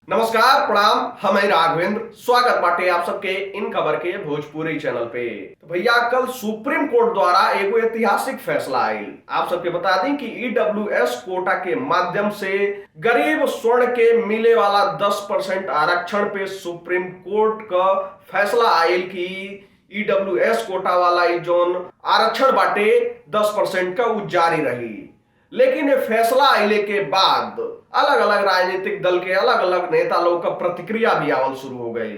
नमस्कार प्रणाम, हम हैं राघवेंद्र। स्वागत बाटे आप सबके इन खबर के भोजपुरी चैनल पे। तो भैया कल सुप्रीम कोर्ट द्वारा एगो ऐतिहासिक फैसला आयल। आप सबके बता दें कि ईडब्ल्यूएस कोटा के माध्यम से गरीब स्वर्ण के मिले वाला 10% आरक्षण पे सुप्रीम कोर्ट का फैसला आयल कि ईडब्ल्यूएस कोटा वाला जोन आरक्षण बाटे 10% का वो जारी रही। लेकिन ये फैसला आने के बाद अलग अलग राजनीतिक दल के अलग अलग नेता लोग का प्रतिक्रिया भी आवल शुरू हो गई।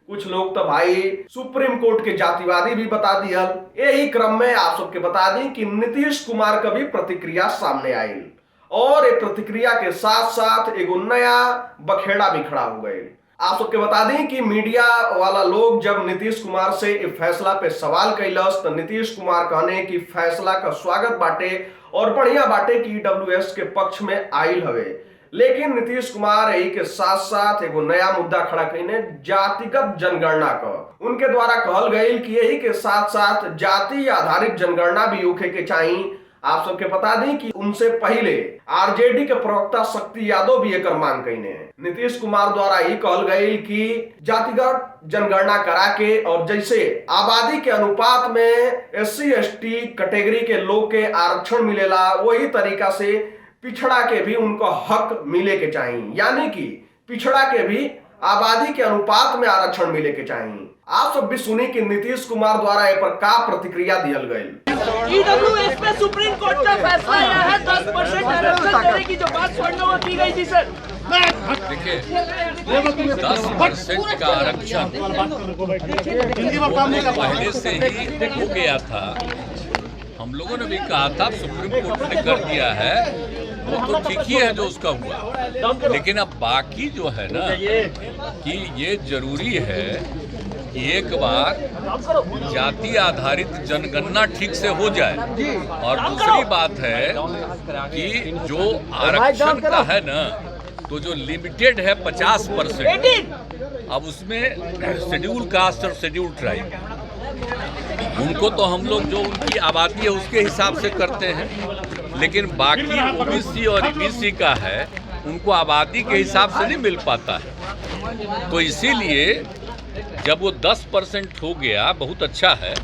कुछ लोग तो भाई सुप्रीम कोर्ट के जातिवादी भी बता दिया। यही क्रम में आप सबके बता दी कि नीतीश कुमार का भी प्रतिक्रिया सामने आई और ये प्रतिक्रिया के साथ साथ एक नया बखेड़ा भी खड़ा हो गए। आप सबके बता दें कि मीडिया वाला लोग जब नीतीश कुमार से इस फैसला पे सवाल कैलस तो नीतीश कुमार कहने कि फैसला का स्वागत बाटे और बढ़िया बाटे कि ईडब्ल्यूएस के पक्ष में आयल हवे। लेकिन नीतीश कुमार यही के साथ साथ एगो नया मुद्दा खड़ा कईने जातिगत जनगणना का। उनके द्वारा कहल गई कि यही के साथ साथ जाति आधारित जनगणना भी होखे के चाहिए। आप सबके बता दें कि उनसे पहले आरजेडी के प्रवक्ता शक्ति यादव भी एक मांग कईने। नीतीश कुमार द्वारा ये कहल गई कि जातिगत जनगणना करा के और जैसे आबादी के अनुपात में एससी एसटी कैटेगरी के लोग के आरक्षण मिलेला वही तरीका से पिछड़ा के भी उनको हक मिले के चाहिए, यानी कि पिछड़ा के भी आबादी के अनुपात में आरक्षण मिले के चाहिए। आप सब भी सुनी कि नीतीश कुमार द्वारा इस पर का प्रतिक्रिया दियल गई। ईडब्ल्यूएस पे सुप्रीम कोर्ट का फैसला आया है 10% आरक्षण देने की जो बात स्वर्णों की गई थी सर। देखिए 10% का आरक्षण पहले से ही हो गया था। हम लोगों ने भी कहा था सुप्रीम कोर्ट ने कर दिया है वो तो ठीक ही है जो उसका हुआ। लेकिन अब बाकी जो है ना कि ये जरूरी है कि एक बार जाति आधारित जनगणना ठीक से हो जाए और दूसरी बात है कि जो आरक्षण का है ना तो जो लिमिटेड है 50%, अब उसमें शेड्यूल कास्ट और शेड्यूल ट्राइब उनको तो हम लोग जो उनकी आबादी है उसके हिसाब से करते हैं, लेकिन बाकी ओबीसी और ईबीसी का है उनको आबादी के हिसाब से नहीं मिल पाता है। तो इसीलिए जब वो 10% हो गया बहुत अच्छा है,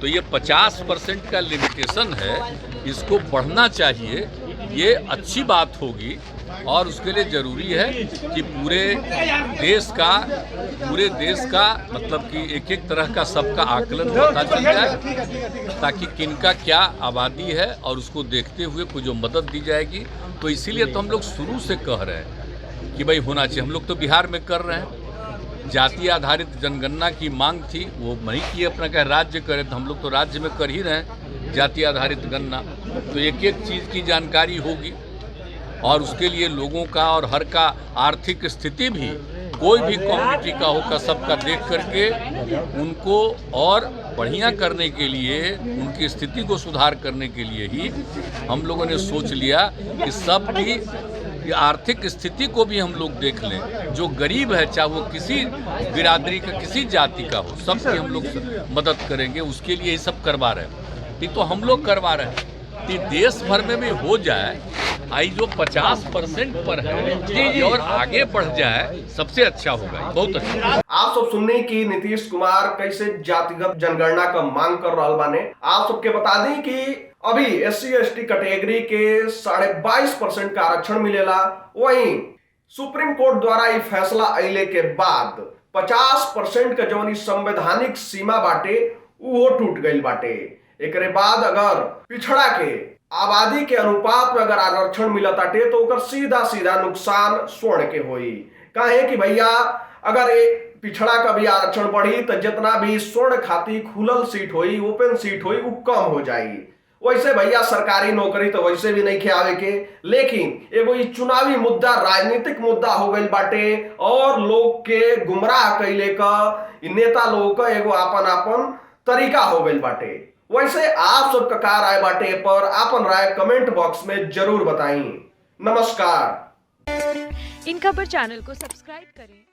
तो ये 50% का लिमिटेशन है, इसको बढ़ना चाहिए, ये अच्छी बात होगी। और उसके लिए ज़रूरी है कि पूरे देश का मतलब कि एक एक तरह का सबका आकलन पता चल जाए ताकि किनका क्या आबादी है और उसको देखते हुए कुछ जो मदद दी जाएगी। तो इसीलिए तो हम लोग शुरू से कह रहे हैं कि भाई होना चाहिए। हम लोग तो बिहार में कर रहे हैं, जाति आधारित जनगणना की मांग थी, वो नहीं किए, अपना क्या राज्य करे, तो हम लोग तो राज्य में कर ही रहे हैं जाति आधारित गणना। तो एक एक चीज़ की जानकारी होगी और उसके लिए लोगों का और हर का आर्थिक स्थिति भी कोई भी कम्युनिटी का होगा सबका देख करके उनको और बढ़िया करने के लिए, उनकी स्थिति को सुधार करने के लिए ही हम लोगों ने सोच लिया कि सबकी आर्थिक स्थिति को भी हम लोग देख लें। जो गरीब है चाहे वो किसी बिरादरी का किसी जाति का हो, सबकी हम लोग मदद करेंगे। उसके लिए ये सब करवा रहे हैं। ये तो हम लोग करवा रहे हैं कि देश भर में भी हो जाए। आई जो 50% पर है और आगे बढ़ जाए सबसे अच्छा होगा, बहुत अच्छा। आप सब सुनने की नीतीश कुमार कैसे जातिगत जनगणना का मांग कर रहा बाने। आप सबके बता दें कि अभी एससी एसटी कैटेगरी के 22.5% का आरक्षण मिलेला। वहीं सुप्रीम कोर्ट द्वारा ये फैसला आने के बाद 50% का जो संवैधानिक सीमा बाटे वो टूट गई बाटे। एक बाद अगर पिछड़ा के आबादी के अनुपात में अगर आरक्षण मिला ताटे तो ओकर सीधा सीधा नुकसान स्वर्ण के होई। काहे कि भैया अगर पिछड़ा का भी आरक्षण बढ़ी तो जितना भी स्वर्ण खाती खुलल सीट होई, ओपन सीट होई, वो कम हो जाएगी। वैसे भैया सरकारी नौकरी तो वैसे भी नहीं खियावे के, लेकिन एगो चुनावी मुद्दा राजनीतिक मुद्दा हो गई बाटे और लोग के गुमराह कैले का नेता लोगों का एगो आपन तरीका हो गई बाटे। वैसे आप सबका का राय बाटे पर आपन राय कमेंट बॉक्स में जरूर बताएं। नमस्कार। इन खबर चैनल को सब्सक्राइब करें।